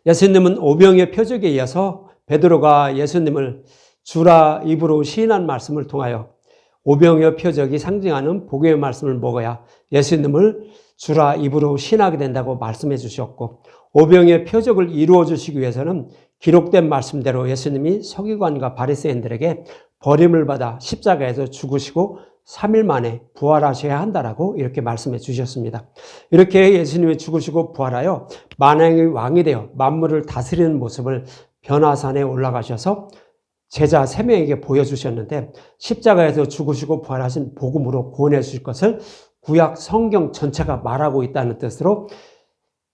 예수님은 오병이의 표적에 이어서 베드로가 예수님을 주라 입으로 시인한 말씀을 통하여 오병이의 표적이 상징하는 복음의 말씀을 먹어야 예수님을 주라 입으로 시인하게 된다고 말씀해 주셨고, 오병이의 표적을 이루어 주시기 위해서는 기록된 말씀대로 예수님이 서기관과 바리새인들에게 버림을 받아 십자가에서 죽으시고 3일 만에 부활하셔야 한다라고 이렇게 말씀해 주셨습니다. 이렇게 예수님이 죽으시고 부활하여 만왕의 왕이 되어 만물을 다스리는 모습을 변화산에 올라가셔서 제자 3명에게 보여주셨는데, 십자가에서 죽으시고 부활하신 복음으로 구원해 주실 것을 구약 성경 전체가 말하고 있다는 뜻으로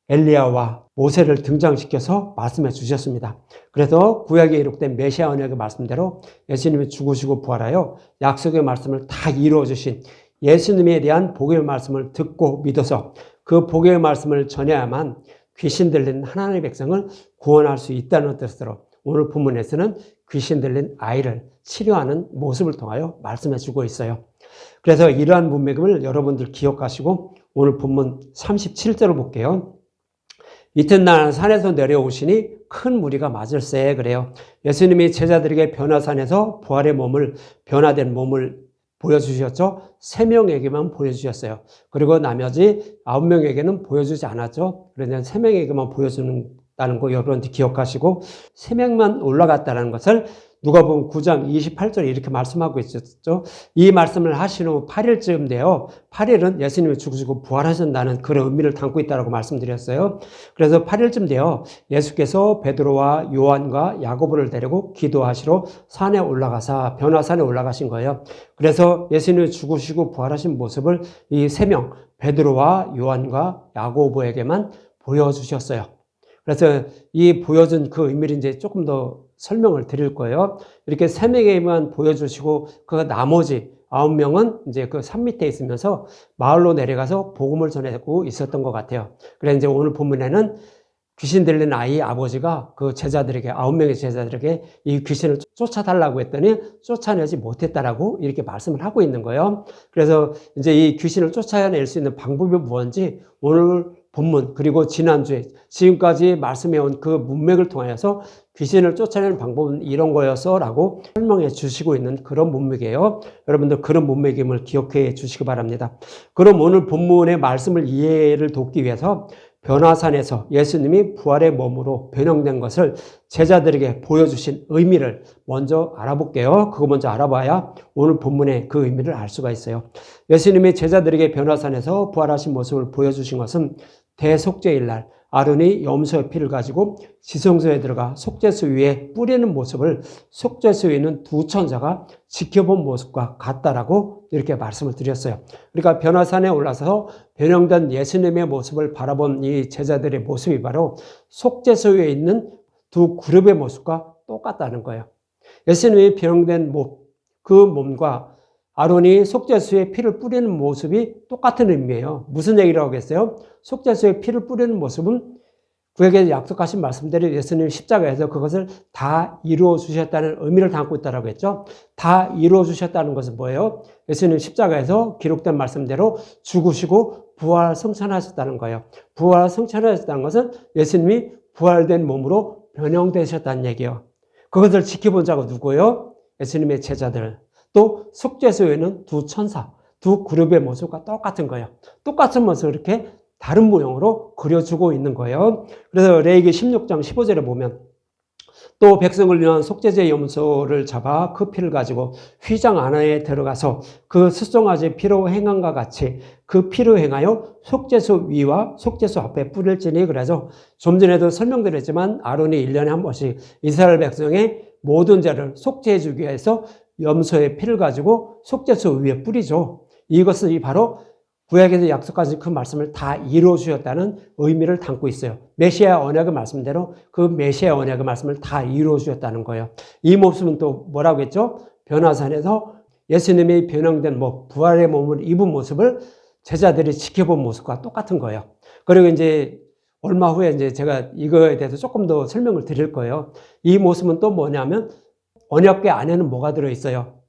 엘리야와 모세를 등장시켜서 말씀해 주셨습니다. 그래서 구약에 기록된 메시아 언약의 말씀대로 예수님이 죽으시고 부활하여 약속의 말씀을 다 이루어 주신 예수님에 대한 복음의 말씀을 듣고 믿어서 그 복음의 말씀을 전해야만 귀신 들린 하나님의 백성을 구원할 수 있다는 뜻으로 오늘 본문에서는 귀신 들린 아이를 치료하는 모습을 통하여 말씀해 주고 있어요. 그래서 이러한 문맥을 여러분들 기억하시고 오늘 본문 37절을 볼게요. 이튿날 산에서 내려오시니 큰 무리가 맞을세. 그래요. 예수님이 제자들에게 변화산에서 부활의 몸을, 변화된 몸을 보여주셨죠. 3명에게만 보여주셨어요. 그리고 나머지 9명에게는 보여주지 않았죠. 그래서 3명에게만 보여주는다는 거 여러분들 기억하시고, 3명만 올라갔다는 것을 누가복음 9장 28절에 이렇게 말씀하고 있었죠. 이 말씀을 하신 후 8일쯤 되어, 8일은 예수님이 죽으시고 부활하신다는 그런 의미를 담고 있다고 말씀드렸어요. 그래서 8일쯤 되어 예수께서 베드로와 요한과 야고보를 데리고 기도하시러 산에 올라가사 변화산에 올라가신 거예요. 그래서 예수님이 죽으시고 부활하신 모습을 이 3명 베드로와 요한과 야고보에게만 보여주셨어요. 그래서 이 보여준 그 의미를 이제 조금 더 설명을 드릴 거예요. 이렇게 3명에게만 보여주시고 그 나머지 9명은 이제 그 산 밑에 있으면서 마을로 내려가서 복음을 전하고 있었던 것 같아요. 그래서 이제 오늘 본문에는 귀신 들린 아이 아버지가 그 제자들에게, 9명의 제자들에게 이 귀신을 쫓아달라고 했더니 쫓아내지 못했다라고 이렇게 말씀을 하고 있는 거예요. 그래서 이제 이 귀신을 쫓아낼 수 있는 방법이 무엇인지 오늘 본문 그리고 지난주에 지금까지 말씀해온 그 문맥을 통해서 귀신을 쫓아내는 방법은 이런 거였어 라고 설명해 주시고 있는 그런 문맥이에요. 여러분들 그런 문맥임을 기억해 주시기 바랍니다. 그럼 오늘 본문의 말씀을 이해를 돕기 위해서 변화산에서 예수님이 부활의 몸으로 변형된 것을 제자들에게 보여주신 의미를 먼저 알아볼게요. 그거 먼저 알아봐야 오늘 본문의 그 의미를 알 수가 있어요. 예수님이 제자들에게 변화산에서 부활하신 모습을 보여주신 것은 대속죄일 날 아론이 염소의 피를 가지고 지성소에 들어가 속죄소 위에 뿌리는 모습을 속죄소 위에 있는 두 천사가 지켜본 모습과 같다라고 이렇게 말씀을 드렸어요. 그러니까 변화산에 올라서 변형된 예수님의 모습을 바라본 이 제자들의 모습이 바로 속죄소 위에 있는 두 그룹의 모습과 똑같다는 거예요. 예수님이 변형된 몸, 그 몸과 아론이 속죄소에 피를 뿌리는 모습이 똑같은 의미예요. 무슨 얘기를 하겠어요? 속죄소에 피를 뿌리는 모습은 그에게 약속하신 말씀대로 예수님 십자가에서 그것을 다 이루어 주셨다는 의미를 담고 있다고 했죠. 다 이루어 주셨다는 것은 뭐예요? 예수님 십자가에서 기록된 말씀대로 죽으시고 부활 성천하셨다는 거예요. 부활 성천하셨다는 것은 예수님이 부활된 몸으로 변형되셨다는 얘기예요. 그것을 지켜본 자가 누구예요? 예수님의 제자들. 또 속죄소에는 두 천사, 두 그룹의 모습과 똑같은 거예요. 똑같은 모습을 이렇게 다른 모형으로 그려주고 있는 거예요. 그래서 레위기 16장 15절에 보면 또 백성을 위한 속죄제 염소를 잡아 그 피를 가지고 휘장 안에 들어가서 그 수송아지 피로 행함과 같이 그 피로 행하여 속죄소 위와 속죄소 앞에 뿌릴지니. 그래서 좀 전에도 설명드렸지만 아론이 1년에 한 번씩 이스라엘 백성의 모든 죄를 속죄해 주기 위해서 염소의 피를 가지고 속죄소 위에 뿌리죠. 이것은 바로 구약에서 약속하신 그 말씀을 다 이루어 주셨다는 의미를 담고 있어요. 메시아 언약의 말씀대로 그 메시아 언약의 말씀을 다 이루어 주셨다는 거예요. 이 모습은 또 뭐라고 했죠? 변화산에서 예수님이 변형된 부활의 몸을 입은 모습을 제자들이 지켜본 모습과 똑같은 거예요. 그리고 이제 얼마 후에 이제 제가 이거에 대해서 조금 더 설명을 드릴 거예요. 이 모습은 또 뭐냐면 언약궤 안에는 뭐가 들어있어요?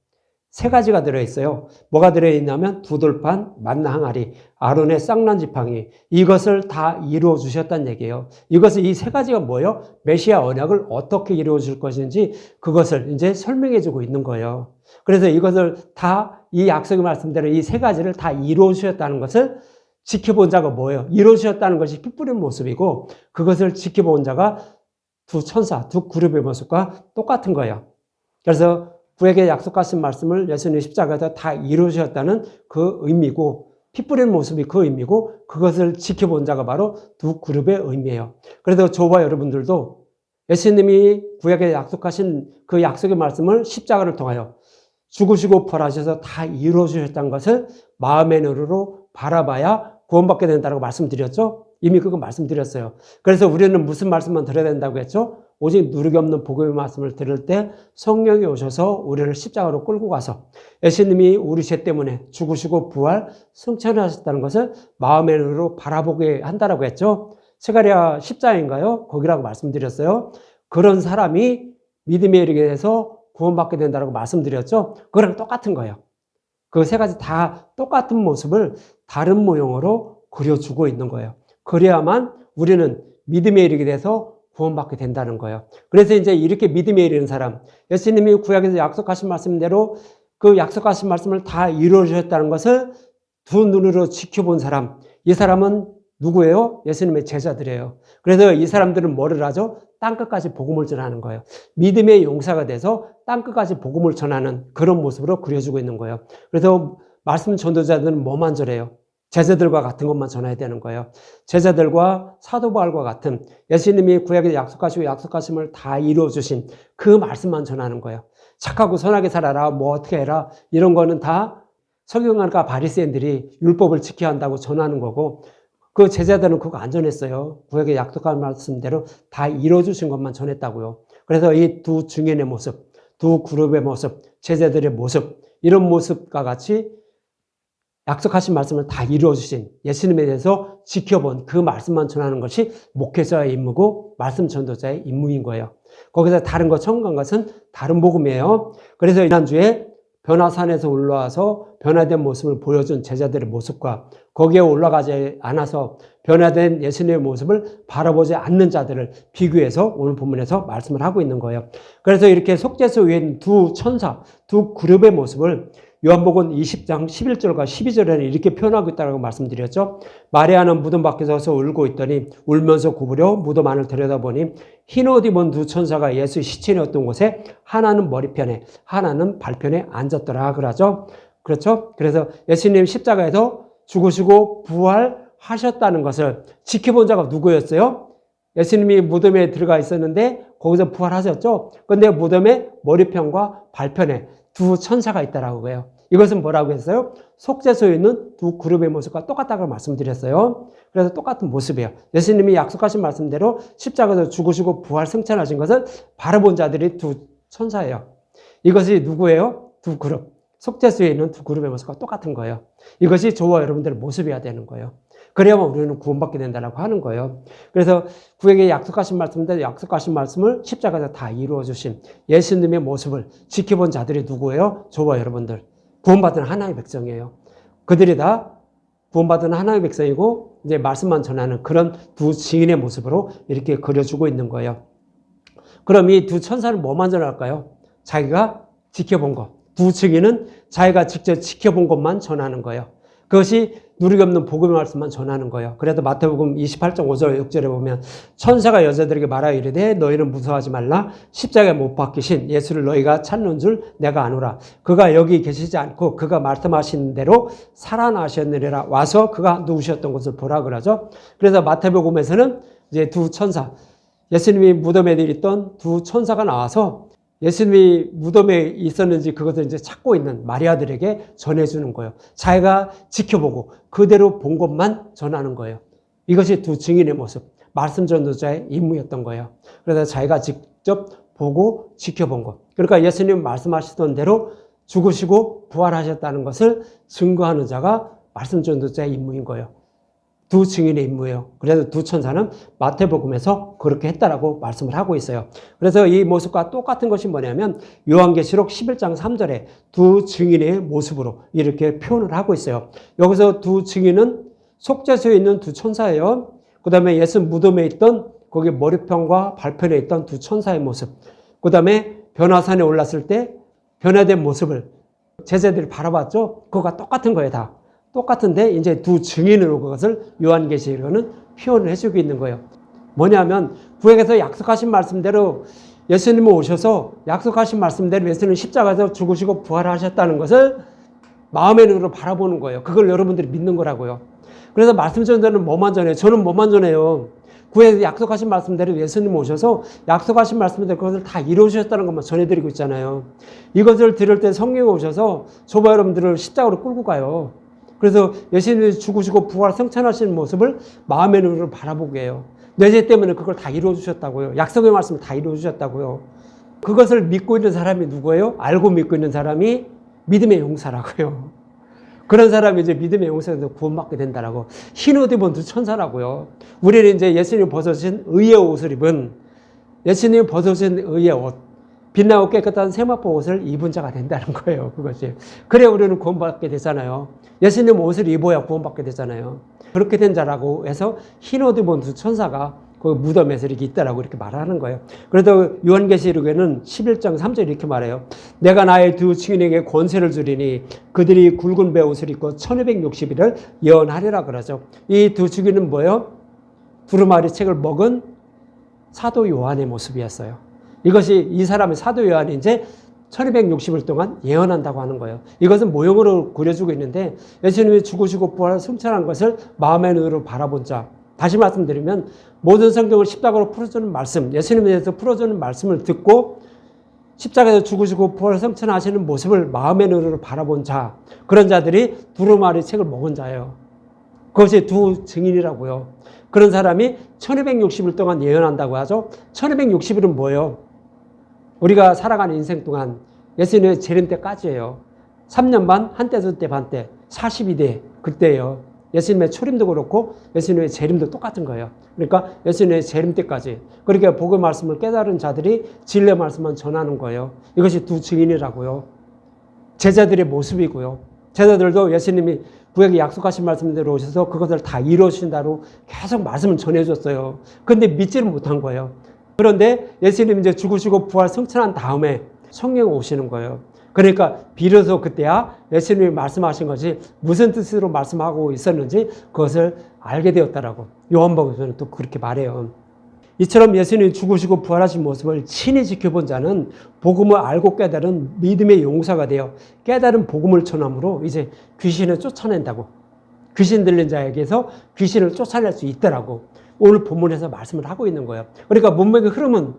세 가지가 들어있어요. 뭐가 들어있냐면 두 돌판, 만나 항아리, 아론의 쌍난 지팡이, 이것을 다 이루어 주셨다는 얘기예요. 이것을 이 세 가지가 뭐예요? 메시아 언약을 어떻게 이루어 줄 것인지 그것을 이제 설명해 주고 있는 거예요. 그래서 이것을 다 이 약속의 말씀대로 이 세 가지를 다 이루어 주셨다는 것을 지켜본 자가 뭐예요? 이루어 주셨다는 것이 피 뿌린 모습이고 그것을 지켜본 자가 두 천사, 두 그룹의 모습과 똑같은 거예요. 그래서 구약의 약속하신 말씀을 예수님 십자가에서 다 이루셨다는 그 의미고 피 뿌리는 모습이 그 의미고 그것을 지켜본 자가 바로 두 그룹의 의미예요. 그래서 저와 여러분들도 예수님이 구약에 약속하신 그 약속의 말씀을 십자가를 통하여 죽으시고 부활하셔서 다 이루어주셨다는 것을 마음의 눈으로 바라봐야 구원받게 된다고 말씀드렸죠. 이미 그거 말씀드렸어요. 그래서 우리는 무슨 말씀만 들어야 된다고 했죠? 오직 누르기 없는 복음의 말씀을 들을 때 성령이 오셔서 우리를 십자가로 끌고 가서 예수님이 우리 죄 때문에 죽으시고 부활, 승천하셨다는 것을 마음의 눈으로 바라보게 한다라고 했죠. 스가랴 10장인가요? 거기라고 말씀드렸어요. 그런 사람이 믿음에 이르게 돼서 구원받게 된다고 말씀드렸죠. 그거랑 똑같은 거예요. 그 세 가지 다 똑같은 모습을 다른 모형으로 그려주고 있는 거예요. 그래야만 우리는 믿음에 이르게 돼서 구원받게 된다는 거예요. 그래서 이제 이렇게 믿음에 이르는 사람, 예수님이 구약에서 약속하신 말씀대로 그 약속하신 말씀을 다 이루어 주셨다는 것을 두 눈으로 지켜본 사람, 이 사람은 누구예요? 예수님의 제자들이에요. 그래서 이 사람들은 뭐를 하죠? 땅끝까지 복음을 전하는 거예요. 믿음의 용사가 돼서 땅끝까지 복음을 전하는 그런 모습으로 그려주고 있는 거예요. 그래서 말씀 전도자들은 뭐만 전해요? 제자들과 같은 것만 전해야 되는 거예요. 제자들과 사도 바울과 같은 예수님이 구약에 약속하시고 약속하심을 다 이루어 주신 그 말씀만 전하는 거예요. 착하고 선하게 살아라, 뭐 어떻게 해라, 이런 거는 다 서기관과 바리새인들이 율법을 지켜야 한다고 전하는 거고, 그 제자들은 그거 안 전했어요. 구약에 약속한 말씀대로 다 이루어 주신 것만 전했다고요. 그래서 이 두 증인의 모습, 두 그룹의 모습, 제자들의 모습, 이런 모습과 같이 약속하신 말씀을 다 이루어 주신 예수님에 대해서 지켜본 그 말씀만 전하는 것이 목회자의 임무고 말씀 전도자의 임무인 거예요. 거기서 다른 것, 첨가한 것은 다른 복음이에요. 그래서 지난주에 변화산에서 올라와서 변화된 모습을 보여준 제자들의 모습과 거기에 올라가지 않아서 변화된 예수님의 모습을 바라보지 않는 자들을 비교해서 오늘 본문에서 말씀을 하고 있는 거예요. 그래서 이렇게 속죄소 위에 있는 두 천사, 두 그룹의 모습을 요한복음 20장 11절과 12절에는 이렇게 표현하고 있다고 말씀드렸죠. 마리아는 무덤 밖에 서서 울고 있더니 울면서 구부려 무덤 안을 들여다보니 흰 옷 입은 두 천사가 예수 시체에 었던 곳에 하나는 머리편에 하나는 발편에 앉았더라 그러죠. 그렇죠? 그래서 예수님 십자가에서 죽으시고 부활하셨다는 것을 지켜본 자가 누구였어요? 예수님이 무덤에 들어가 있었는데 거기서 부활하셨죠. 그런데 무덤의 머리편과 발편에 두 천사가 있다라고 해요. 이것은 뭐라고 했어요? 속죄소에 있는 두 그룹의 모습과 똑같다고 말씀드렸어요. 그래서 똑같은 모습이에요. 예수님이 약속하신 말씀대로 십자가에서 죽으시고 부활 승천하신 것을 바라본 자들이 두 천사예요. 이것이 누구예요? 두 그룹. 속죄소에 있는 두 그룹의 모습과 똑같은 거예요. 이것이 저와 여러분들의 모습이어야 되는 거예요. 그래야만 우리는 구원받게 된다고 하는 거예요. 그래서 구약에 약속하신 말씀인데 약속하신 말씀을 십자가에서 다 이루어 주신 예수님의 모습을 지켜본 자들이 누구예요? 저와 여러분들. 구원받은 하나님의 백성이에요. 그들이 다 구원받은 하나님의 백성이고 이제 말씀만 전하는 그런 두 증인의 모습으로 이렇게 그려주고 있는 거예요. 그럼 이 두 천사는 뭐만 전할까요? 자기가 지켜본 것. 두 증인은 자기가 직접 지켜본 것만 전하는 거예요. 그것이 누리기 없는 복음의 말씀만 전하는 거예요. 그래도 마태복음 28장 5절 6절에 보면 천사가 여자들에게 말하여 이르되 너희는 무서워하지 말라. 십자가에 못 박히신 예수를 너희가 찾는 줄 내가 아노라. 그가 여기 계시지 않고 그가 말씀하신 대로 살아나셨느니라. 와서 그가 누우셨던 것을 보라 그러죠. 그래서 마태복음에서는 이제 두 천사, 예수님이 무덤에 있던 두 천사가 나와서 예수님이 무덤에 있었는지 그것을 이제 찾고 있는 마리아들에게 전해주는 거예요. 자기가 지켜보고 그대로 본 것만 전하는 거예요. 이것이 두 증인의 모습, 말씀 전도자의 임무였던 거예요. 그래서 자기가 직접 보고 지켜본 것. 그러니까 예수님 말씀하시던 대로 죽으시고 부활하셨다는 것을 증거하는 자가 말씀 전도자의 임무인 거예요. 두 증인의 임무예요. 그래서 두 천사는 마태복음에서 그렇게 했다라고 말씀을 하고 있어요. 그래서 이 모습과 똑같은 것이 뭐냐면 요한계시록 11장 3절에 두 증인의 모습으로 이렇게 표현을 하고 있어요. 여기서 두 증인은 속죄소에 있는 두 천사예요. 그 다음에 예수 무덤에 있던 거기 머리편과 발편에 있던 두 천사의 모습. 그 다음에 변화산에 올랐을 때 변화된 모습을 제자들이 바라봤죠. 그거가 똑같은 거예요, 다. 똑같은데 이제 두 증인으로 그것을 요한계시록은 표현을 해주고 있는 거예요. 뭐냐면 구약에서 약속하신 말씀대로 예수님이 오셔서 약속하신 말씀대로 예수님은 십자가에서 죽으시고 부활하셨다는 것을 마음의 눈으로 바라보는 거예요. 그걸 여러분들이 믿는 거라고요. 그래서 말씀 전자는 뭐만 전해요? 저는 뭐만 전해요? 구약에서 약속하신 말씀대로 예수님 오셔서 약속하신 말씀대로 그것을 다 이루어주셨다는 것만 전해드리고 있잖아요. 이것을 들을 때 성령이 오셔서 저와 여러분들을 십자가로 끌고 가요. 그래서 예수님이 죽으시고 부활 성천하시는 모습을 마음의 눈으로 바라보게 해요. 뇌제 때문에 그걸 다 이루어주셨다고요. 약속의 말씀을 다 이루어주셨다고요. 그것을 믿고 있는 사람이 누구예요? 알고 믿고 있는 사람이 믿음의 용사라고요. 그런 사람이 이제 믿음의 용사에서 구원받게 된다라고. 흰 옷 입은 두 천사라고요. 우리는 이제 예수님이 벗으신 의의 옷을 입은, 예수님이 벗으신 의의 옷, 빛나고 깨끗한 세마포 옷을 입은 자가 된다는 거예요. 그것이. 그래 우리는 구원받게 되잖아요. 예수님 옷을 입어야 구원받게 되잖아요. 그렇게 된 자라고 해서 흰 옷 입은 두 천사가 그 무덤에서 이렇게 있다라고 이렇게 말하는 거예요. 그래도 요한계시록에는 11장 3절 이렇게 말해요. 내가 나의 두 증인에게 권세를 주리니 그들이 굵은 베옷을 입고 1260일을 예언하리라 그러죠. 이 두 증인은 뭐예요? 두루마리 책을 먹은 사도 요한의 모습이었어요. 이것이 이 사람의 사도 요한이 이제 1260일 동안 예언한다고 하는 거예요. 이것은 모형으로 그려주고 있는데 예수님이 죽으시고 부활 승천한 것을 마음의 눈으로 바라본 자. 다시 말씀드리면 모든 성경을 십자가로 풀어주는 말씀, 예수님에 대해서 풀어주는 말씀을 듣고 십자가에서 죽으시고 부활 성천하시는 모습을 마음의 눈으로 바라본 자, 그런 자들이 두루마리 책을 먹은 자예요. 그것이 두 증인이라고요. 그런 사람이 1260일 동안 예언한다고 하죠. 1260일은 뭐예요? 우리가 살아가는 인생 동안 예수님의 재림 때까지예요. 3년 반, 한때, 두때, 반때, 42대 그때예요. 예수님의 초림도 그렇고 예수님의 재림도 똑같은 거예요. 그러니까 예수님의 재림 때까지. 그러니까 복음 말씀을 깨달은 자들이 진리의 말씀만 전하는 거예요. 이것이 두 증인이라고요. 제자들의 모습이고요. 제자들도 예수님이 구약에 약속하신 말씀대로 오셔서 그것을 다 이루어주신다로 계속 말씀을 전해줬어요. 그런데 믿지를 못한 거예요. 그런데 예수님이 이제 죽으시고 부활 성천한 다음에 성령이 오시는 거예요. 그러니까 비로소 그때야 예수님이 말씀하신 것이 무슨 뜻으로 말씀하고 있었는지 그것을 알게 되었다라고 요한복음에서는 또 그렇게 말해요. 이처럼 예수님이 죽으시고 부활하신 모습을 친히 지켜본 자는 복음을 알고 깨달은 믿음의 용사가 되어 깨달은 복음을 전함으로 이제 귀신을 쫓아낸다고. 귀신 들린 자에게서 귀신을 쫓아낼 수 있더라고. 오늘 본문에서 말씀을 하고 있는 거예요. 그러니까 문맥의 흐름은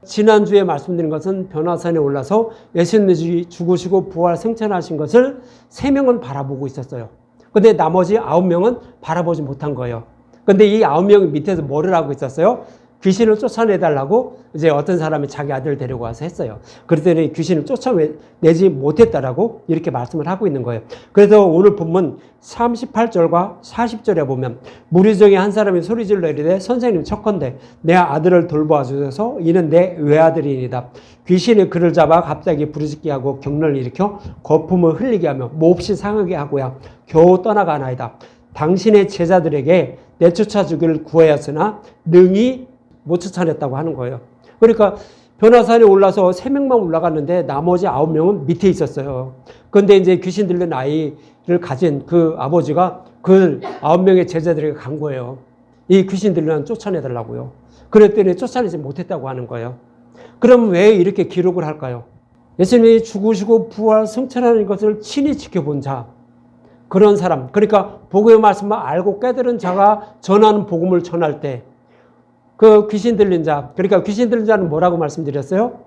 지난주에 말씀드린 것은 변화산에 올라서 예수님이 죽으시고 부활 승천하신 것을 3명은 바라보고 있었어요. 근데 나머지 9명은 바라보지 못한 거예요. 근데 이 9명이 밑에서 뭐를 하고 있었어요? 귀신을 쫓아내달라고 이제 어떤 사람이 자기 아들을 데리고 와서 했어요. 그랬더니 귀신을 쫓아내지 못했다라고 이렇게 말씀을 하고 있는 거예요. 그래서 오늘 본문 38절과 40절에 보면 무리 중에 한 사람이 소리질러 이르되 선생님 척컨대 내 아들을 돌보아 주셔서 이는 내 외아들이니이다. 귀신이 그를 잡아 갑자기 부르짖게 하고 경련을 일으켜 거품을 흘리게 하며 몹시 상하게 하고야 겨우 떠나가나이다. 당신의 제자들에게 내쫓아 주기를 구하였으나 능히 못 쫓아냈다고 하는 거예요. 그러니까 변화산에 올라서 3명만 올라갔는데 나머지 9명은 밑에 있었어요. 그런데 이제 귀신 들린 아이를 가진 그 아버지가 그 9명의 제자들에게 간 거예요. 이 귀신 들린 쫓아내달라고요. 그랬더니 쫓아내지 못했다고 하는 거예요. 그럼 왜 이렇게 기록을 할까요? 예수님이 죽으시고 부활 승천하는 것을 친히 지켜본 자, 그런 사람, 그러니까 복음의 말씀을 알고 깨달은 자가 전하는 복음을 전할 때 그 귀신 들린 자, 그러니까 귀신 들린 자는 뭐라고 말씀드렸어요?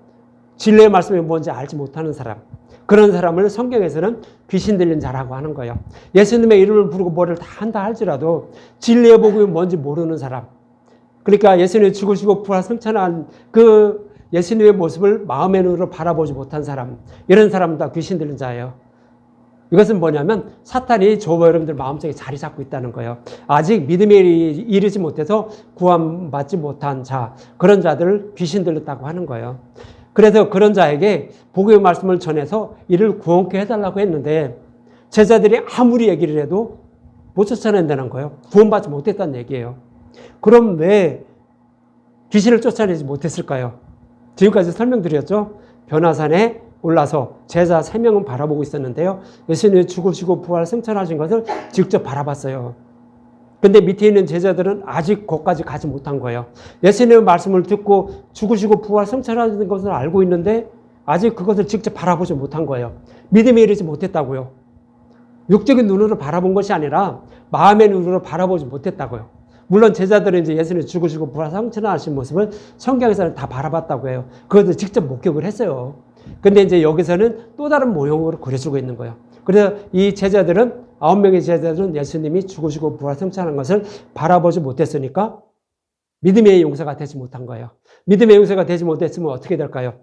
진리의 말씀이 뭔지 알지 못하는 사람. 그런 사람을 성경에서는 귀신 들린 자라고 하는 거예요. 예수님의 이름을 부르고 뭐를 다 한다 할지라도 진리의 복음이 뭔지 모르는 사람. 그러니까 예수님이 죽으시고 부활 승천한 그 예수님의 모습을 마음의 눈으로 바라보지 못한 사람. 이런 사람은 다 귀신 들린 자예요. 이것은 뭐냐면 사탄이 저와 여러분들 마음속에 자리 잡고 있다는 거예요. 아직 믿음에 이르지 못해서 구원받지 못한 자, 그런 자들을 귀신 들렸다고 하는 거예요. 그래서 그런 자에게 복음의 말씀을 전해서 이를 구원케 해달라고 했는데 제자들이 아무리 얘기를 해도 못 쫓아낸다는 거예요. 구원받지 못했다는 얘기예요. 그럼 왜 귀신을 쫓아내지 못했을까요? 지금까지 설명드렸죠. 변화산에 올라서 제자 3명은 바라보고 있었는데요. 예수님이 죽으시고 부활 승천하신 것을 직접 바라봤어요. 근데 밑에 있는 제자들은 아직 거기까지 가지 못한 거예요. 예수님의 말씀을 듣고 죽으시고 부활 승천하신 것을 알고 있는데 아직 그것을 직접 바라보지 못한 거예요. 믿음에 이르지 못했다고요. 육적인 눈으로 바라본 것이 아니라 마음의 눈으로 바라보지 못했다고요. 물론 제자들은 이제 예수님이 죽으시고 부활 승천하신 모습을 성경에서는 다 바라봤다고 해요. 그것을 직접 목격을 했어요. 근데 이제 여기서는 또 다른 모형으로 그려주고 있는 거예요. 그래서 이 제자들은 9명의 제자들은 예수님이 죽으시고 부활 승천한 것을 바라보지 못했으니까 믿음의 용사가 되지 못한 거예요. 믿음의 용사가 되지 못했으면 어떻게 될까요?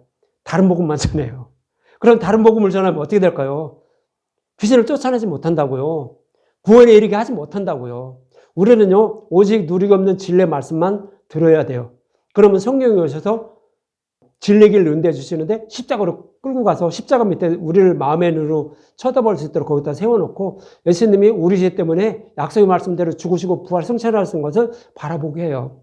다른 복음만 전해요. 그럼 다른 복음을 전하면 어떻게 될까요? 귀신을 쫓아내지 못한다고요. 구원에 이르게 하지 못한다고요. 우리는요, 오직 누리기 없는 진리의 말씀만 들어야 돼요. 그러면 성령이 오셔서 진리의 길을 인도해 주시는데 십자가로 끌고 가서 십자가 밑에 우리를 마음의 눈으로 쳐다볼 수 있도록 거기다 세워놓고 예수님이 우리 죄 때문에 약속의 말씀대로 죽으시고 부활 승천하신 것을 바라보게 해요.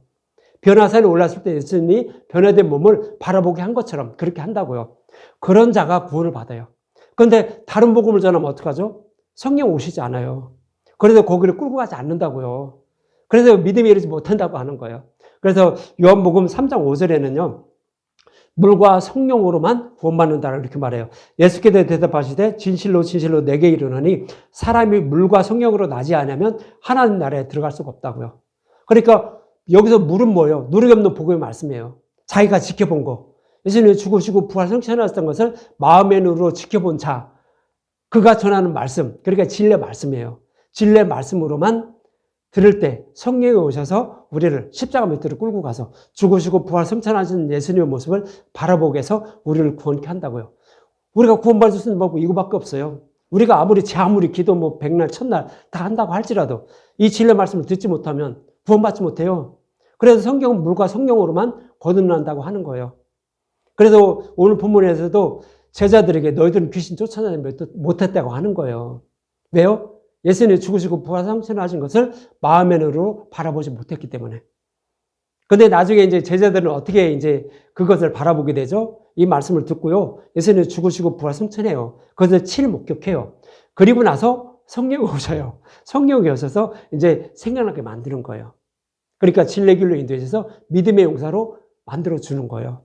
변화산에 올랐을 때 예수님이 변화된 몸을 바라보게 한 것처럼 그렇게 한다고요. 그런 자가 구원을 받아요. 그런데 다른 복음을 전하면 어떡하죠? 성령 오시지 않아요. 그래서 거기를 끌고 가지 않는다고요. 그래서 믿음이 이르지 못한다고 하는 거예요. 그래서 요한복음 3장 5절에는요. 물과 성령으로만 구원받는다 이렇게 말해요. 예수께서 대답하시되 진실로 진실로 내게 이르노니 사람이 물과 성령으로 나지 않으면 하나님 나라에 들어갈 수가 없다고요. 그러니까 여기서 물은 뭐예요? 누르기 없는 복음의 말씀이에요. 자기가 지켜본 거. 예수님이 죽으시고 부활 승천하셨던 것을 마음의 눈으로 지켜본 자. 그가 전하는 말씀. 그러니까 진리의 말씀이에요. 진리의 말씀으로만 들을 때 성령이 오셔서 우리를 십자가 밑으로 끌고 가서 죽으시고 부활 승천하신 예수님의 모습을 바라보게 해서 우리를 구원케 한다고요. 우리가 구원받을 수 있는 방법은 이거밖에 없어요. 우리가 아무리 기도 뭐 백날 천날 다 한다고 할지라도 이 진리의 말씀을 듣지 못하면 구원받지 못해요. 그래서 성경은 물과 성령으로만 거듭난다고 하는 거예요. 그래서 오늘 본문에서도 제자들에게 너희들은 귀신 쫓아내지 못했다고 하는 거예요. 왜요? 예수님이 죽으시고 부활 승천하신 것을 마음의 눈으로 바라보지 못했기 때문에. 근데 나중에 이제 제자들은 어떻게 이제 그것을 바라보게 되죠? 이 말씀을 듣고요. 예수님이 죽으시고 부활 승천해요. 그것을 목격해요. 그리고 나서 성령이 오셔요. 성령이 오셔서 이제 생각나게 만드는 거예요. 그러니까 진리의 길로 인도해서 믿음의 용사로 만들어주는 거예요.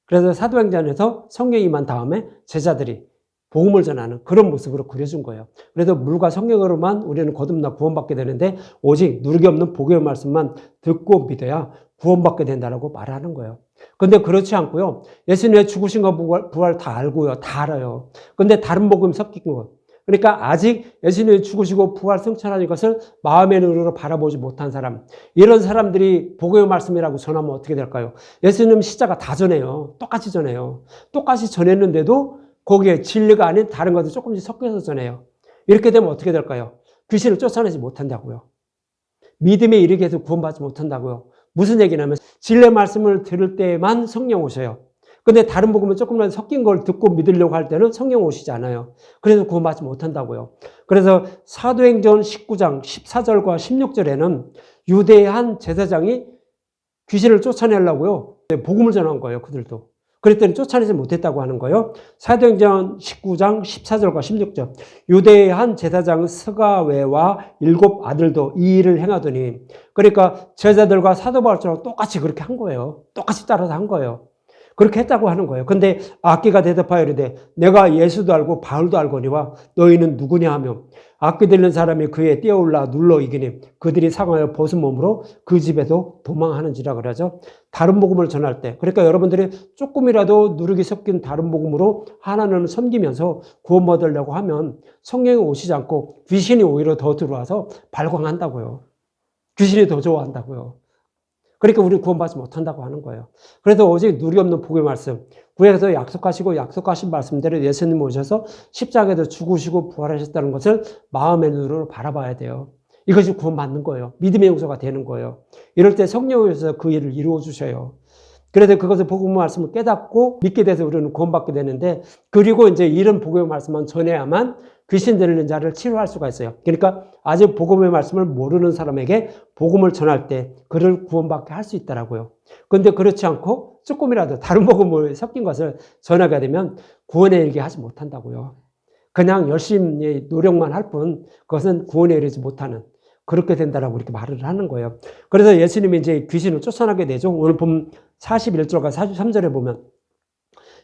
그래서 사도행전에서 성령이 임한 다음에 제자들이 복음을 전하는 그런 모습으로 그려준 거예요. 그래서 물과 성령으로만 우리는 거듭나 구원받게 되는데 오직 누르기 없는 복음의 말씀만 듣고 믿어야 구원받게 된다라고 말하는 거예요. 근데 그렇지 않고요. 예수님의 죽으신과 부활 다 알고요. 다 알아요. 근데 다른 복음 섞인 것. 그러니까 아직 예수님이 죽으시고 부활 승천하는 것을 마음의 눈으로 바라보지 못한 사람. 이런 사람들이 복음의 말씀이라고 전하면 어떻게 될까요? 예수님 십자가 다 전해요. 똑같이 전해요. 똑같이 전했는데도 거기에 진리가 아닌 다른 것들 조금씩 섞여서 전해요. 이렇게 되면 어떻게 될까요? 귀신을 쫓아내지 못한다고요. 믿음에 이르게 해서 구원받지 못한다고요. 무슨 얘기냐면 진리의 말씀을 들을 때만 성령 오셔요. 근데 다른 복음은 조금만 섞인 걸 듣고 믿으려고 할 때는 성령 오시지 않아요. 그래서 구원받지 못한다고요. 그래서 사도행전 19장 14절과 16절에는 유대의 한 제사장이 귀신을 쫓아내려고요. 복음을 전한 거예요. 그들도. 그랬더니 쫓아내지 못했다고 하는 거예요. 사도행전 19장 14절과 16절. 유대의 한 제사장 스가랴와 7 아들도 이 일을 행하더니, 그러니까 제자들과 사도 바울처럼 똑같이 그렇게 한 거예요. 똑같이 따라서 한 거예요. 그렇게 했다고 하는 거예요. 근데 악귀가 대답하여 이르되 내가 예수도 알고 바울도 알거니와 너희는 누구냐 하며 악귀 들린 사람이 그에 뛰어올라 눌러 이기니 그들이 상하여 벗은 몸으로 그 집에도 도망하는지라 그러죠. 다른 복음을 전할 때, 그러니까 여러분들이 조금이라도 누르기 섞인 다른 복음으로 하나님을 섬기면서 구원받으려고 하면 성령이 오시지 않고 귀신이 오히려 더 들어와서 발광한다고요. 귀신이 더 좋아한다고요. 그러니까 우리는 구원받지 못한다고 하는 거예요. 그래서 오직 누리 없는 복의 말씀, 구약에서 약속하신 말씀대로 예수님 오셔서 십자가에서 죽으시고 부활하셨다는 것을 마음의 눈으로 바라봐야 돼요. 이것이 구원받는 거예요. 믿음의 용서가 되는 거예요. 이럴 때 성령이 오셔서 그 일을 이루어 주셔요. 그래서 그것을 복음의 말씀을 깨닫고 믿게 돼서 우리는 구원받게 되는데, 그리고 이제 이런 복음의 말씀만 전해야만 귀신 들린 자를 치료할 수가 있어요. 그러니까 아직 복음의 말씀을 모르는 사람에게 복음을 전할 때 그를 구원받게 할 수 있더라고요. 그런데 그렇지 않고 조금이라도 다른 복음을 섞인 것을 전하게 되면 구원에 이르게 하지 못한다고요. 그냥 열심히 노력만 할 뿐 그것은 구원에 이르지 못하는, 그렇게 된다라고 이렇게 말을 하는 거예요. 그래서 예수님이 이제 귀신을 쫓아나게 되죠. 오늘 본 41절과 43절에 보면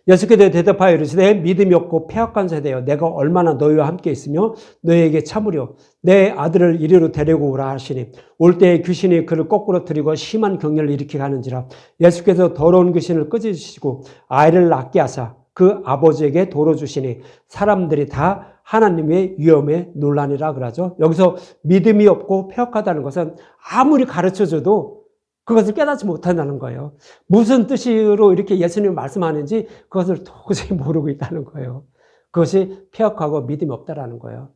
예수께서 대답하여 이르시되 믿음이 없고 패역한 세대여, 내가 얼마나 너희와 함께 있으며 너희에게 참으려 내 아들을 이리로 데리고 오라 하시니 올 때에 귀신이 그를 거꾸로 들이고 심한 경련을 일으키게 하는지라. 예수께서 더러운 귀신을 끄집으시고 아이를 낳게 하사 그 아버지에게 도로 주시니 사람들이 다 하나님의 위엄에 놀라니라 그러죠. 여기서 믿음이 없고 패역하다는 것은 아무리 가르쳐줘도 그것을 깨닫지 못한다는 거예요. 무슨 뜻으로 이렇게 예수님이 말씀하는지 그것을 도저히 모르고 있다는 거예요. 그것이 패역하고 믿음이 없다라는 거예요.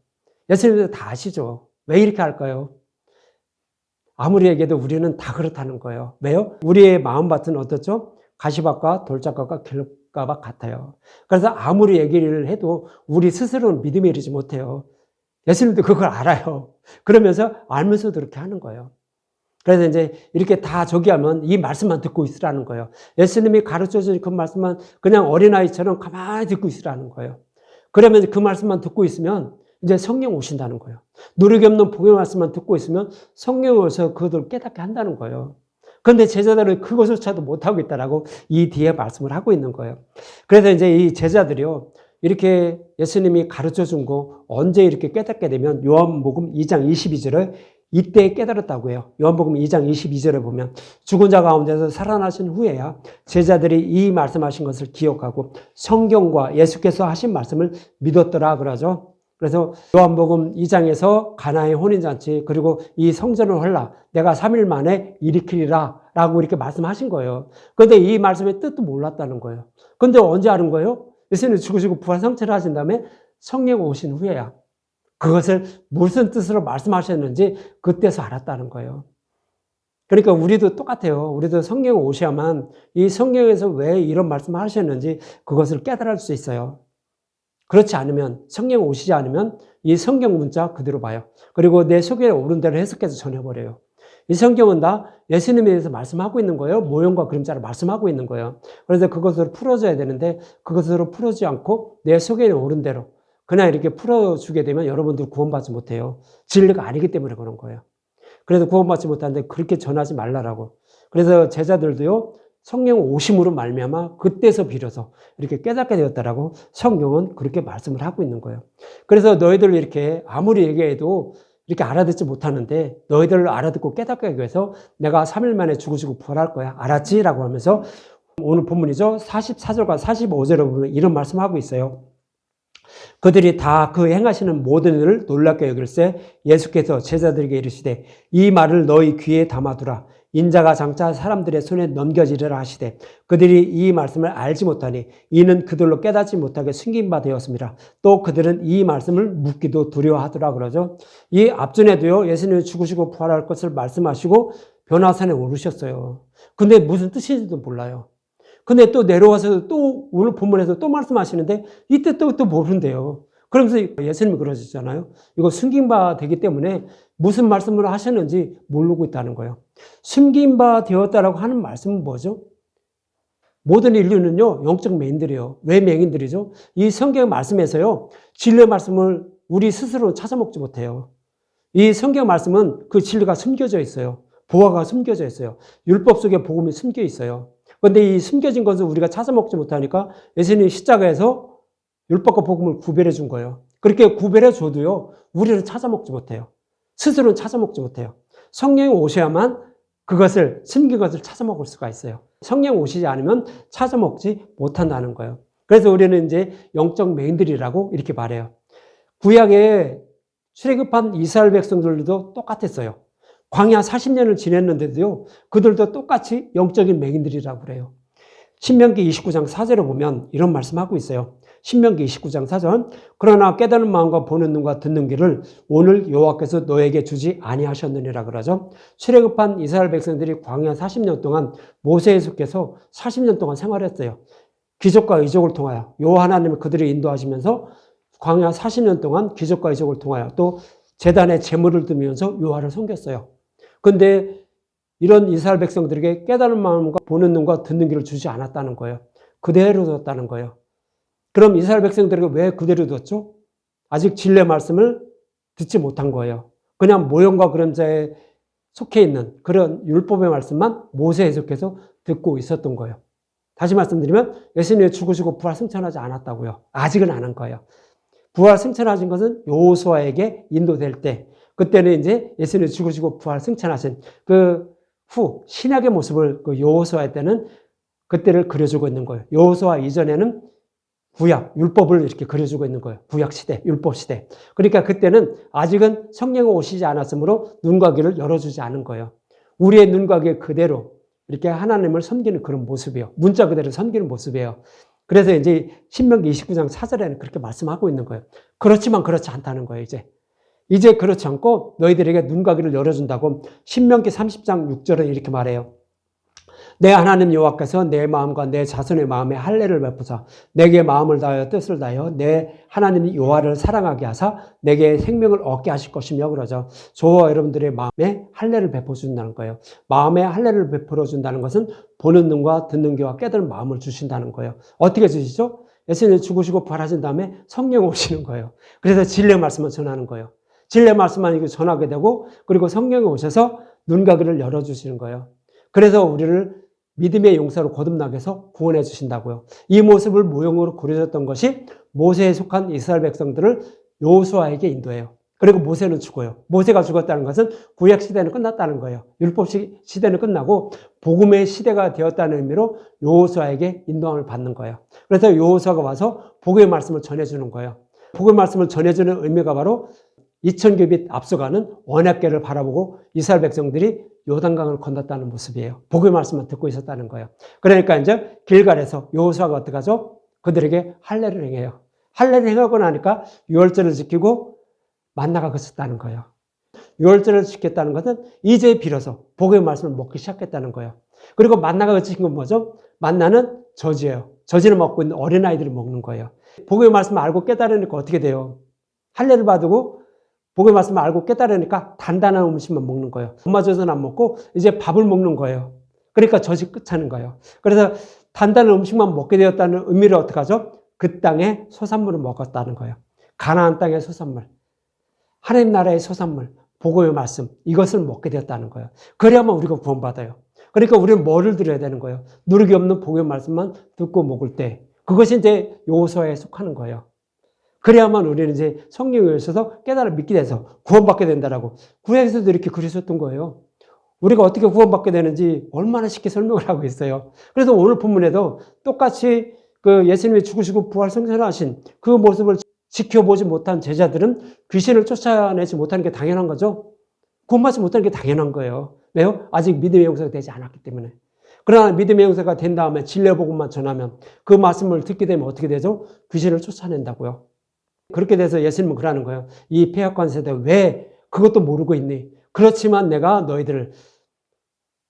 예수님도 다 아시죠. 왜 이렇게 할까요? 아무리 얘기해도 우리는 다 그렇다는 거예요. 왜요? 우리의 마음밭은 어떻죠? 가시밭과 돌짝밭과 길가밭 같아요. 그래서 아무리 얘기를 해도 우리 스스로는 믿음에 이르지 못해요. 예수님도 그걸 알아요. 그러면서 알면서도 그렇게 하는 거예요. 그래서 이제 이렇게 다 저기 하면 이 말씀만 듣고 있으라는 거예요. 예수님이 가르쳐준 그 말씀만 그냥 어린아이처럼 가만히 듣고 있으라는 거예요. 그러면 그 말씀만 듣고 있으면 이제 성령 오신다는 거예요. 누르기 없는 복음의 말씀만 듣고 있으면 성령이 오셔서 그것을 깨닫게 한다는 거예요. 그런데 제자들은 그것조차도 못하고 있다라고 이 뒤에 말씀을 하고 있는 거예요. 그래서 이제 이 제자들이요, 이렇게 예수님이 가르쳐 준 거 언제 이렇게 깨닫게 되면 요한복음 2장 22절에 이때 깨달았다고 해요. 요한복음 2장 22절에 보면 죽은 자 가운데서 살아나신 후에야 제자들이 이 말씀하신 것을 기억하고 성경과 예수께서 하신 말씀을 믿었더라 그러죠. 그래서 요한복음 2장에서 가나의 혼인잔치, 그리고 이 성전을 헐라 내가 3일 만에 일으키리라 라고 이렇게 말씀하신 거예요. 그런데 이 말씀의 뜻도 몰랐다는 거예요. 그런데 언제 아는 거예요? 예수님이 죽으시고 부활 상태를 하신 다음에 성령 오신 후에야 그것을 무슨 뜻으로 말씀하셨는지 그때서 알았다는 거예요. 그러니까 우리도 똑같아요. 우리도 성령 오셔야만 이 성령에서 왜 이런 말씀을 하셨는지 그것을 깨달을 수 있어요. 그렇지 않으면, 성령 오시지 않으면 이 성경 문자 그대로 봐요. 그리고 내 속에 오른 대로 해석해서 전해버려요. 이 성경은 다 예수님에 대해서 말씀하고 있는 거예요. 모형과 그림자로 말씀하고 있는 거예요. 그래서 그것을 풀어줘야 되는데 그것으로 풀어주지 않고 내 속에 오른 대로 그냥 이렇게 풀어주게 되면 여러분들 구원받지 못해요. 진리가 아니기 때문에 그런 거예요. 그래서 구원받지 못하는데 그렇게 전하지 말라라고. 그래서 제자들도요, 성령 오심으로 말미암아 그때서 비로소 이렇게 깨닫게 되었다라고 성경은 그렇게 말씀을 하고 있는 거예요. 그래서 너희들 이렇게 아무리 얘기해도 이렇게 알아듣지 못하는데 너희들을 알아듣고 깨닫게 하기 위해서 내가 3일 만에 죽으시고 부활할 거야. 알았지? 라고 하면서 오늘 본문이죠. 44절과 45절에 보면 이런 말씀하고 있어요. 그들이 다 그 행하시는 모든 일을 놀랍게 여길세 예수께서 제자들에게 이르시되 이 말을 너희 귀에 담아두라. 인자가 장차 사람들의 손에 넘겨지리라 하시되 그들이 이 말씀을 알지 못하니 이는 그들로 깨닫지 못하게 숨긴 바 되었습니다. 또 그들은 이 말씀을 묻기도 두려워하더라 그러죠. 이 앞전에도요, 예수님이 죽으시고 부활할 것을 말씀하시고 변화산에 오르셨어요. 근데 무슨 뜻인지도 몰라요. 근데 또 내려와서 또 오늘 본문에서 또 말씀하시는데 이때 또 모른대요. 그러면서 예수님이 그러셨잖아요. 이거 숨긴 바 되기 때문에 무슨 말씀을 하셨는지 모르고 있다는 거예요. 숨긴 바 되었다라고 하는 말씀은 뭐죠? 모든 인류는요, 영적 맹인들이에요. 왜 맹인들이죠? 이 성경 말씀에서요, 진리의 말씀을 우리 스스로 찾아먹지 못해요. 이 성경 말씀은 그 진리가 숨겨져 있어요. 보화가 숨겨져 있어요. 율법 속에 복음이 숨겨 있어요. 그런데 이 숨겨진 것을 우리가 찾아먹지 못하니까 예수님이 십자가에서 율법과 복음을 구별해 준 거예요. 그렇게 구별해 줘도요, 우리는 찾아먹지 못해요. 스스로는 찾아먹지 못해요. 성령이 오셔야만 그것을, 숨긴 것을 찾아먹을 수가 있어요. 성령 오시지 않으면 찾아먹지 못한다는 거예요. 그래서 우리는 이제 영적 맹인들이라고 이렇게 말해요. 구약에 출애굽한 이스라엘 백성들도 똑같았어요. 광야 40년을 지냈는데도요, 그들도 똑같이 영적인 맹인들이라고 그래요. 신명기 29장 4절에 보면 이런 말씀하고 있어요. 신명기 29장 4절. 그러나 깨달은 마음과 보는 눈과 듣는 귀를 오늘 여호와께서 너에게 주지 아니하셨느니라 그러죠. 출애굽한 이스라엘 백성들이 광야 40년 동안 모세에 속해서 40년 동안 생활했어요. 기적과 이적을 통하여 여호와 하나님이 그들을 인도하시면서 광야 40년 동안 기적과 이적을 통하여 또 제단에 제물을 드리면서 여호와를 섬겼어요. 근데 이런 이스라엘 백성들에게 깨달은 마음과 보는 눈과 듣는 귀를 주지 않았다는 거예요. 그대로 뒀다는 거예요. 그럼 이스라엘 백성들에게 왜 그대로 뒀죠? 아직 진리의 말씀을 듣지 못한 거예요. 그냥 모형과 그림자에 속해 있는 그런 율법의 말씀만 모세에 속해서 듣고 있었던 거예요. 다시 말씀드리면 예수님이 죽으시고 부활 승천하지 않았다고요. 아직은 안 한 거예요. 부활 승천하신 것은 여호수아에게 인도될 때, 그때는 이제 예수님이 죽으시고 부활 승천하신 그 후 신약의 모습을 그 여호수아 때는 그때를 그려주고 있는 거예요. 여호수아 이전에는 구약, 율법을 이렇게 그려주고 있는 거예요. 구약 시대, 율법 시대. 그러니까 그때는 아직은 성령이 오시지 않았으므로 눈과 귀를 열어주지 않은 거예요. 우리의 눈과 귀 그대로 이렇게 하나님을 섬기는 그런 모습이에요. 문자 그대로 섬기는 모습이에요. 그래서 이제 신명기 29장 4절에는 그렇게 말씀하고 있는 거예요. 그렇지만 그렇지 않다는 거예요, 이제 그렇지 않고 너희들에게 눈과 귀를 열어준다고 신명기 30장 6절은 이렇게 말해요. 내 하나님 여호와께서 내 마음과 내 자손의 마음에 할례를 베푸사 내게 마음을 다하여 뜻을 다하여 내 하나님 여호와를 사랑하게 하사 내게 생명을 얻게 하실 것이며 그러죠. 저와 여러분들의 마음에 할례를 베풀어 준다는 거예요. 마음에 할례를 베풀어 준다는 것은 보는 눈과 듣는 귀와 깨달은 마음을 주신다는 거예요. 어떻게 주시죠? 예수님이 죽으시고 부활하신 다음에 성령 오시는 거예요. 그래서 진리의 말씀을 전하는 거예요. 진리의 말씀만 전하게 되고 그리고 성령이 오셔서 눈과 귀를 열어주시는 거예요. 그래서 우리를 믿음의 용사로 거듭나게 해서 구원해 주신다고요. 이 모습을 모형으로 그려졌던 것이 모세에 속한 이스라엘 백성들을 여호수아에게 인도해요. 그리고 모세는 죽어요. 모세가 죽었다는 것은 구약 시대는 끝났다는 거예요. 율법 시대는 끝나고 복음의 시대가 되었다는 의미로 여호수아에게 인도함을 받는 거예요. 그래서 여호수아가 와서 복음의 말씀을 전해주는 거예요. 복음의 말씀을 전해주는 의미가 바로 2000규빗 앞서가는 언약궤를 바라보고 이스라엘 백성들이 요단강을 건넜다는 모습이에요. 복음의 말씀만 듣고 있었다는 거예요. 그러니까 이제 길갈에서 여호수아가 어떻게 하죠? 그들에게 할례를 행해요. 할례를 행하고 나니까 유월절을 지키고 만나가 그쳤다는 거예요. 유월절을 지켰다는 것은 이제 비로소 복음의 말씀을 먹기 시작했다는 거예요. 그리고 만나가 그친 건 뭐죠? 만나는 저지예요. 저지를 먹고 있는 어린아이들이 먹는 거예요. 복음의 말씀을 알고 깨달으니까 어떻게 돼요? 할례를 받고 복음의 말씀을 알고 깨달으니까 단단한 음식만 먹는 거예요. 엄마 젖은 안 먹고 이제 밥을 먹는 거예요. 그러니까 젖이 끝하는 거예요. 그래서 단단한 음식만 먹게 되었다는 의미를 어떻게 하죠? 그 땅에 소산물을 먹었다는 거예요. 가나안 땅의 소산물, 하나님 나라의 소산물, 복음의 말씀, 이것을 먹게 되었다는 거예요. 그래야만 우리가 구원받아요. 그러니까 우리는 뭐를 드려야 되는 거예요? 누르기 없는 복음의 말씀만 듣고 먹을 때 그것이 이제 여호수아에 속하는 거예요. 그래야만 우리는 이제 성령에 있어서 깨달아 믿게 돼서 구원받게 된다라고 구약에서도 이렇게 그러셨던 거예요. 우리가 어떻게 구원받게 되는지 얼마나 쉽게 설명을 하고 있어요. 그래서 오늘 본문에도 똑같이 그 예수님이 죽으시고 부활 승천하신 그 모습을 지켜보지 못한 제자들은 귀신을 쫓아내지 못하는 게 당연한 거죠. 구원받지 못하는 게 당연한 거예요. 왜요? 아직 믿음의 용사가 되지 않았기 때문에. 그러나 믿음의 용사가 된 다음에 진리의 복음만 전하면 그 말씀을 듣게 되면 어떻게 되죠? 귀신을 쫓아낸다고요. 그렇게 돼서 예수님은 그러는 거예요. 이 폐역한 세대 왜 그것도 모르고 있니? 그렇지만 내가 너희들을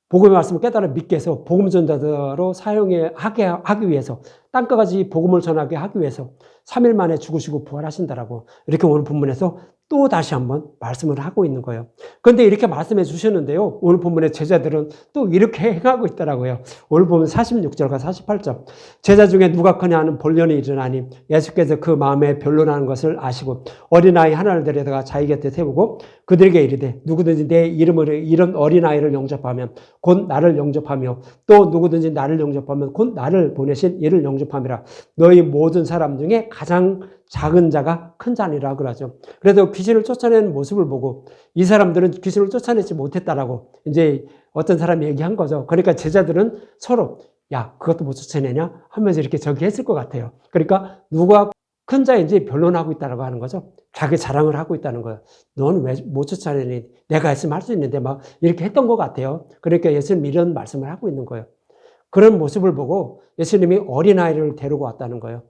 복음의 말씀을 깨달아 믿게 해서 복음 전자로 하기 위해서 땅끝까지 복음을 전하게 하기 위해서 3일 만에 죽으시고 부활하신다라고 이렇게 오늘 본문에서 또 다시 한번 말씀을 하고 있는 거예요. 그런데 이렇게 말씀해 주셨는데요. 오늘 본문의 제자들은 또 이렇게 행하고 있더라고요. 오늘 보면 46절과 48절. 제자 중에 누가 크냐 하는 본론이 일어나니 예수께서 그 마음에 변론하는 것을 아시고 어린아이 하나를 데려다가 자기 곁에 세우고 그들에게 이르되 누구든지 내 이름으로 이런 어린아이를 영접하면 곧 나를 영접하며 또 누구든지 나를 영접하면 곧 나를 보내신 이를 영접함이라. 너희 모든 사람 중에 가장 작은 자가 큰 자니라 그러죠. 그래서 귀신을 쫓아내는 모습을 보고 이 사람들은 귀신을 쫓아내지 못했다라고 이제 어떤 사람이 얘기한 거죠. 그러니까 제자들은 서로 야 그것도 못 쫓아내냐 하면서 이렇게 저기 했을 것 같아요. 그러니까 누가 큰 자인지 변론하고 있다고 하는 거죠. 자기 자랑을 하고 있다는 거예요. 너는 왜 못 쫓아내니? 내가 했으면 할 수 있는데 막 이렇게 했던 것 같아요. 그러니까 예수님 이런 말씀을 하고 있는 거예요. 그런 모습을 보고 예수님이 어린아이를 데리고 왔다는 거예요.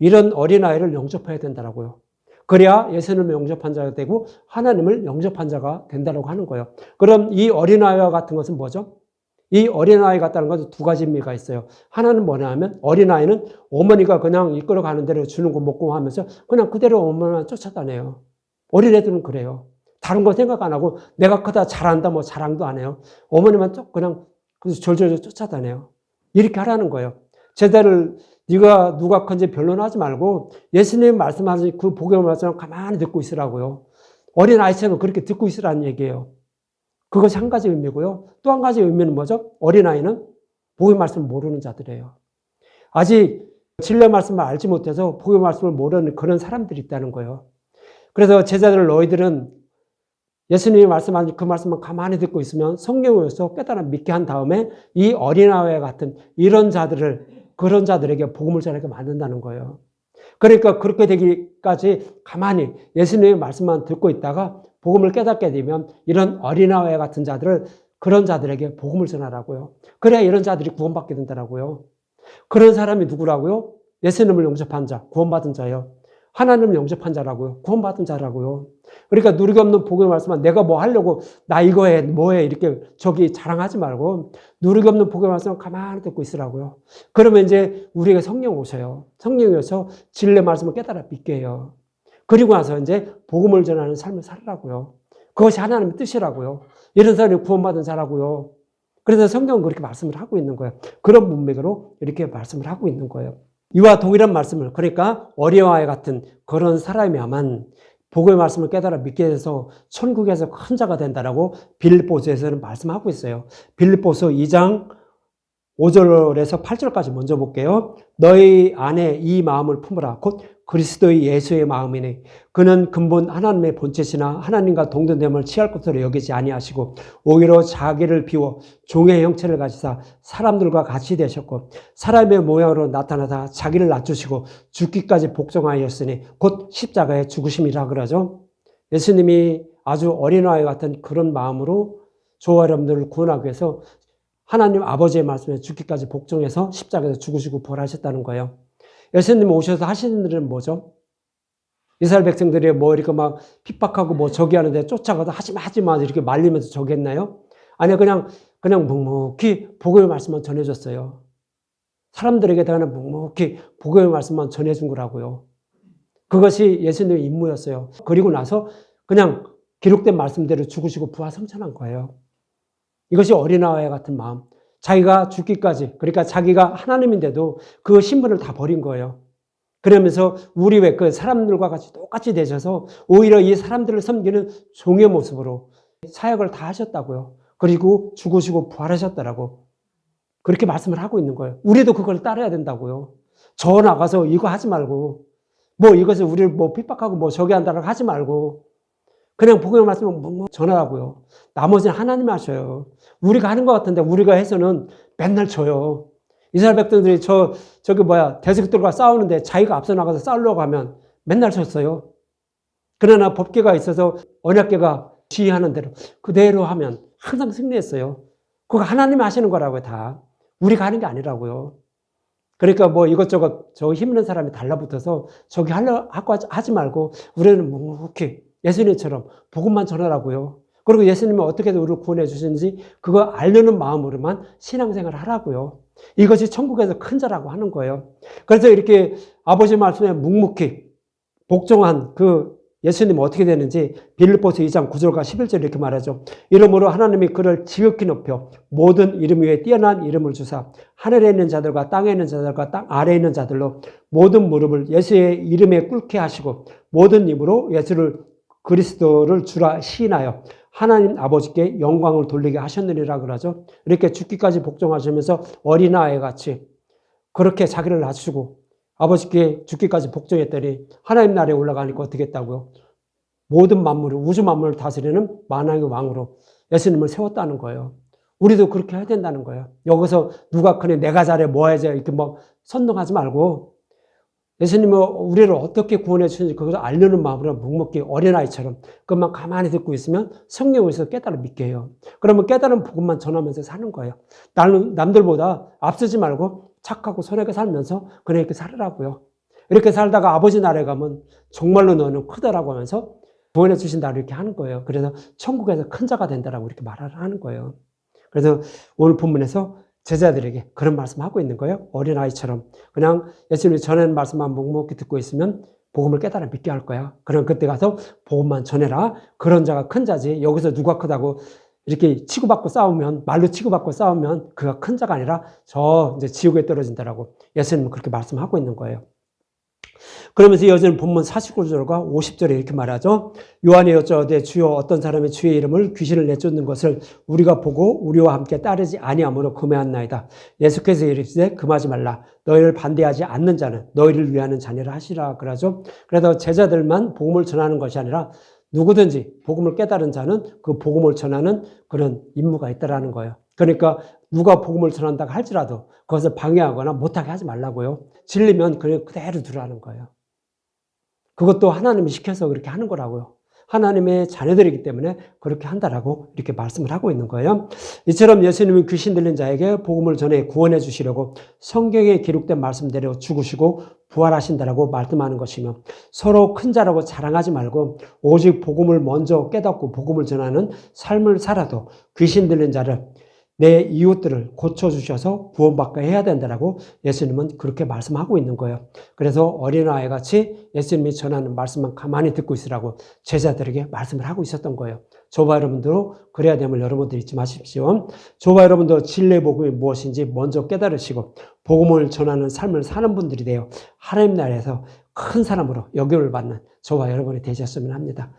이런 어린아이를 영접해야 된다고요. 그래야 예수님을 영접한 자가 되고 하나님을 영접한 자가 된다고 하는 거예요. 그럼 이 어린아이와 같은 것은 뭐죠? 이 어린아이 같다는 것은 두 가지 의미가 있어요. 하나는 뭐냐 하면 어린아이는 어머니가 그냥 이끌어가는 대로 주는 거 먹고 하면서 그냥 그대로 어머니만 쫓아다녀요. 어린애들은 그래요. 다른 거 생각 안 하고 내가 크다 잘한다 뭐 자랑도 안 해요. 어머니만 그냥 졸졸 쫓아다녀요. 이렇게 하라는 거예요. 제자를 네가 누가 큰지 변론하지 말고 예수님 말씀하신 그 복음의 말씀을 가만히 듣고 있으라고요. 어린아이처럼 그렇게 듣고 있으라는 얘기예요. 그것이 한 가지 의미고요. 또 한 가지 의미는 뭐죠? 어린아이는 복음의 말씀을 모르는 자들이에요. 아직 진리의 말씀을 알지 못해서 복음의 말씀을 모르는 그런 사람들이 있다는 거예요. 그래서 제자들 너희들은 예수님이 말씀하신 그 말씀을 가만히 듣고 있으면 성경에서 깨달아 믿게 한 다음에 이 어린아이와 같은 이런 자들을 그런 자들에게 복음을 전하게 만든다는 거예요. 그러니까 그렇게 되기까지 가만히 예수님의 말씀만 듣고 있다가 복음을 깨닫게 되면 이런 어린아이 같은 자들을 그런 자들에게 복음을 전하라고요. 그래야 이런 자들이 구원받게 된다고요. 그런 사람이 누구라고요? 예수님을 영접한 자, 구원받은 자예요. 하나님을 영접한 자라고요. 구원받은 자라고요. 그러니까 누리기 없는 복음의 말씀은 내가 뭐 하려고 나 이거 해, 뭐 해 이렇게 저기 자랑하지 말고 누리기 없는 복음의 말씀을 가만히 듣고 있으라고요. 그러면 이제 우리에게 성령 오셔요. 성령이 오셔서 진리의 말씀을 깨달아 믿게 해요. 그리고 나서 이제 복음을 전하는 삶을 살라고요. 그것이 하나님의 뜻이라고요. 이런 사람이 구원받은 자라고요. 그래서 성경은 그렇게 말씀을 하고 있는 거예요. 그런 문맥으로 이렇게 말씀을 하고 있는 거예요. 이와 동일한 말씀을 그러니까 어린아이 같은 그런 사람이야만 복음의 말씀을 깨달아 믿게 돼서 천국에서 큰 자가 된다라고 빌립보서에서는 말씀하고 있어요. 빌립보서 2장 5절에서 8절까지 먼저 볼게요. 너희 안에 이 마음을 품으라. 곧 그리스도의 예수의 마음이니 그는 근본 하나님의 본체시나 하나님과 동등됨을 취할 것으로 여기지 아니하시고 오히려 자기를 비워 종의 형체를 가지사 사람들과 같이 되셨고 사람의 모양으로 나타나다 자기를 낮추시고 죽기까지 복종하였으니 곧 십자가의 죽으심이라 그러죠. 예수님이 아주 어린아이 같은 그런 마음으로 저와 여러분들을 구원하기 위해서 하나님 아버지의 말씀에 죽기까지 복종해서 십자가에서 죽으시고 부활하셨다는 거예요. 예수님 오셔서 하시는 일은 뭐죠? 이스라엘 백성들이 뭐 이렇게 막 핍박하고 뭐 저기 하는데 쫓아가서 하지 마 이렇게 말리면서 저기 했나요? 아니요, 그냥 묵묵히 복음의 말씀만 전해줬어요. 사람들에게 그냥 묵묵히 복음의 말씀만 전해준 거라고요. 그것이 예수님의 임무였어요. 그리고 나서 그냥 기록된 말씀대로 죽으시고 부활 성천한 거예요. 이것이 어린아이 같은 마음. 자기가 죽기까지, 그러니까 자기가 하나님인데도 그 신분을 다 버린 거예요. 그러면서 우리 왜 그 사람들과 같이 똑같이 되셔서 오히려 이 사람들을 섬기는 종의 모습으로 사역을 다 하셨다고요. 그리고 죽으시고 부활하셨다라고. 그렇게 말씀을 하고 있는 거예요. 우리도 그걸 따라야 된다고요. 저 나가서 이거 하지 말고, 뭐 이것을 우리를 뭐 핍박하고 뭐 저기 한다고 하지 말고, 그냥 복음의 말씀을 뭐 전하라고요. 나머지는 하나님 하셔요. 우리가 하는 것 같은데 우리가 해서는 맨날 져요. 이스라엘 백성들이 대적들과 싸우는데 자기가 앞서 나가서 싸우려고 하면 맨날 졌어요. 그러나 법궤가 있어서 언약궤가 지휘하는 대로 그대로 하면 항상 승리했어요. 그거 하나님이 하시는 거라고요, 다. 우리가 하는 게 아니라고요. 그러니까 뭐 이것저것 저 힘있는 사람이 달라붙어서 저기 하고 하지 말고 우리는 묵묵히 예수님처럼 복음만 전하라고요. 그리고 예수님은 어떻게 우리를 구원해 주시는지 그거 알려는 마음으로만 신앙생활을 하라고요. 이것이 천국에서 큰 자라고 하는 거예요. 그래서 이렇게 아버지 말씀에 묵묵히 복종한 그 예수님은 어떻게 되는지 빌립보서 2장 9절과 11절 이렇게 말하죠. 이러므로 하나님이 그를 지극히 높여 모든 이름 위에 뛰어난 이름을 주사 하늘에 있는 자들과 땅에 있는 자들과 땅 아래에 있는 자들로 모든 무릎을 예수의 이름에 꿇게 하시고 모든 입으로 예수를 그리스도를 주라 시인하여 하나님 아버지께 영광을 돌리게 하셨느니라 그러죠. 이렇게 죽기까지 복종하시면서 어린아이 같이 그렇게 자기를 낮추고 아버지께 죽기까지 복종했더니 하나님 나라에 올라가니까 어떻게 했다고요? 모든 만물을, 우주 만물을 다스리는 만왕의 왕으로 예수님을 세웠다는 거예요. 우리도 그렇게 해야 된다는 거예요. 여기서 누가 크니 내가 잘해 뭐 해야지 이렇게 막 선동하지 말고 예수님은 우리를 어떻게 구원해 주는지 그것을 알려는 마음으로 묵묵히 어린아이처럼 그것만 가만히 듣고 있으면 성령에서 깨달아 믿게 해요. 그러면 깨달은 복음만 전하면서 사는 거예요. 남들보다 앞서지 말고 착하고 선하게 살면서 그냥 이렇게 살으라고요. 이렇게 살다가 아버지 나라에 가면 정말로 너는 크다라고 하면서 구원해 주신다 이렇게 하는 거예요. 그래서 천국에서 큰 자가 된다라고 이렇게 말을 하는 거예요. 그래서 오늘 본문에서 제자들에게 그런 말씀하고 있는 거예요. 어린아이처럼 그냥 예수님이 전하는 말씀만 묵묵히 듣고 있으면 복음을 깨달아 믿게 할 거야. 그럼 그때 가서 복음만 전해라. 그런 자가 큰 자지. 여기서 누가 크다고 이렇게 치고받고 싸우면, 말로 치고받고 싸우면 그가 큰 자가 아니라 저 이제 지옥에 떨어진다라고 예수님은 그렇게 말씀하고 있는 거예요. 그러면서 여전히 본문 49절과 50절에 이렇게 말하죠. 요한이 여쭤되 주여 어떤 사람이 주의 이름을 귀신을 내쫓는 것을 우리가 보고 우리와 함께 따르지 아니함으로 금해한나이다. 예수께서 이르시되 금하지 말라. 너희를 반대하지 않는 자는 너희를 위하는 자녀라 하시라 그러죠. 그래서 제자들만 복음을 전하는 것이 아니라 누구든지 복음을 깨달은 자는 그 복음을 전하는 그런 임무가 있다라는 거예요. 그러니까 누가 복음을 전한다고 할지라도 그것을 방해하거나 못하게 하지 말라고요. 질리면 그냥 그대로 두라는 거예요. 그것도 하나님이 시켜서 그렇게 하는 거라고요. 하나님의 자녀들이기 때문에 그렇게 한다라고 이렇게 말씀을 하고 있는 거예요. 이처럼 예수님은 귀신 들린 자에게 복음을 전해 구원해 주시려고 성경에 기록된 말씀대로 죽으시고 부활하신다라고 말씀하는 것이며 서로 큰 자라고 자랑하지 말고 오직 복음을 먼저 깨닫고 복음을 전하는 삶을 살아도 귀신 들린 자를 내 이웃들을 고쳐주셔서 구원받게 해야 된다라고 예수님은 그렇게 말씀하고 있는 거예요. 그래서 어린아이 같이 예수님이 전하는 말씀만 가만히 듣고 있으라고 제자들에게 말씀을 하고 있었던 거예요. 저와 여러분도 그래야 됨을 여러분들 잊지 마십시오. 저와 여러분도 진리의 복음이 무엇인지 먼저 깨달으시고 복음을 전하는 삶을 사는 분들이 되어 하나님 나라에서 큰 사람으로 여김을 받는 저와 여러분이 되셨으면 합니다.